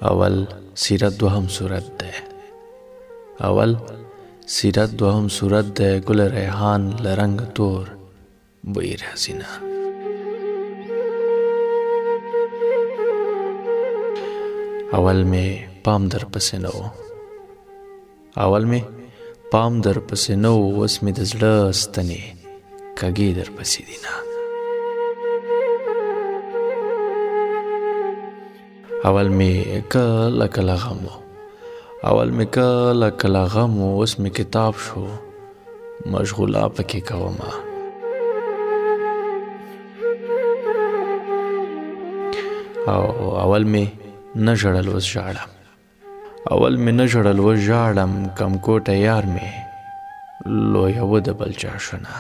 اول سیرت دوهم صورت ده. اول سیرت دوهم صورت ده. گل ریحان لرنگ تور بوی حسینه. اول می پام در پسې نه و. اول می پام در پسې نه و. اوس مې د زړه ستنې کږې در پسې دي نه. اول می کله کله غم و. اول می کله کله غم و. اوس می کتاب شو مشغوله پکې کومه. او اول می نه ژړل اوس ژاړم. اول می نه ژړل اوس ژاړم. کم کوټه یار می لویه د بل چا شونه.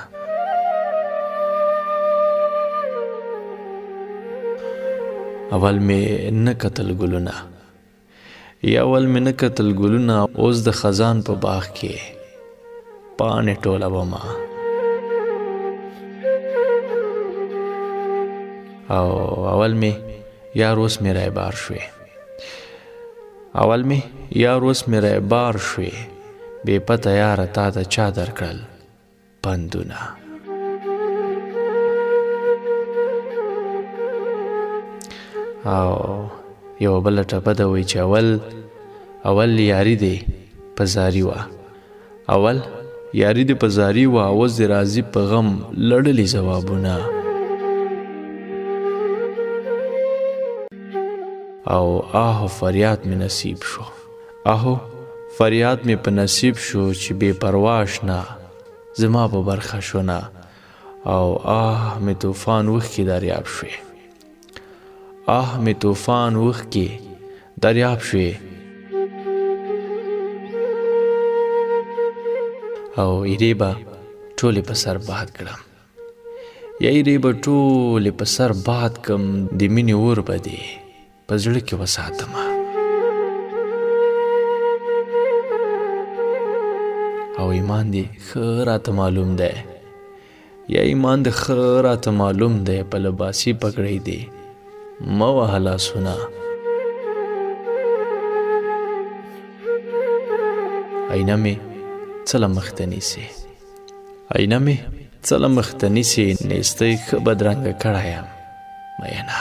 اول می نه کتل ګلونه. یا اول می نه کتل ګلونه. اوس د خزان په باغ کې پاڼې ټولومه. او اول می یار اوس می رایبار شوې. اول می یار اوس می رایبار شوې. بې پته یاره تا ته چا درکړل پندونه. او یو بله ټپه ده وایي چې اول یاري دی په زاري وه. اول یاري دی په زاري وه. اوس د راځي په غم لړلي ځوابونه. او آهو فریاد می نصیب شو. آهو فریاد می په نصیب شو چې بې پرواش نه زما په برخه شونه. او آه می طوفان وښکې دریاب شوې. آه می طوفان وښکې دریاب شوې. او ایرې به ټولې په سر باد کړم. یا ایرې به ټولې په سر باد کړم. د مینې اور به دې په زړه کې وساتمه. او ایمان دې ښه راته معلوم دی. یا ایمان دې ښه راته معلوم دی. په لباسي پګړۍ دې مه وهه لاسونه. آینه مې څه له مخته نیسې. آینه مې څه له مخته نیسې. نیستۍ ښه بدرنګه کړی یم مینه.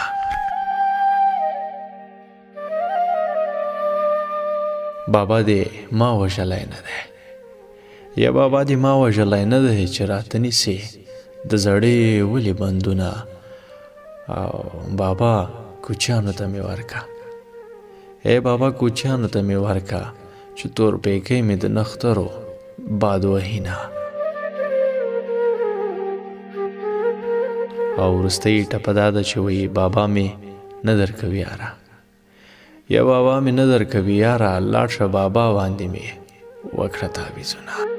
بابا دې ما وژلی نه دی. یا بابا دې ما وژلی نه دی چې راته نیسې د زړې ولې بندونه. او بابا کوچیانو ته مې ورکه. ای بابا کوچیانو ته مې ورکه چې تور پیکی مې د نخترو باد وهینه. او وروستۍ ټپه دا ده چې وایي بابا مې نه درکوي یاره. یا بابا مې نه درکوي یاره. لاړ شه بابا باندې مې وکړه تعویضونه.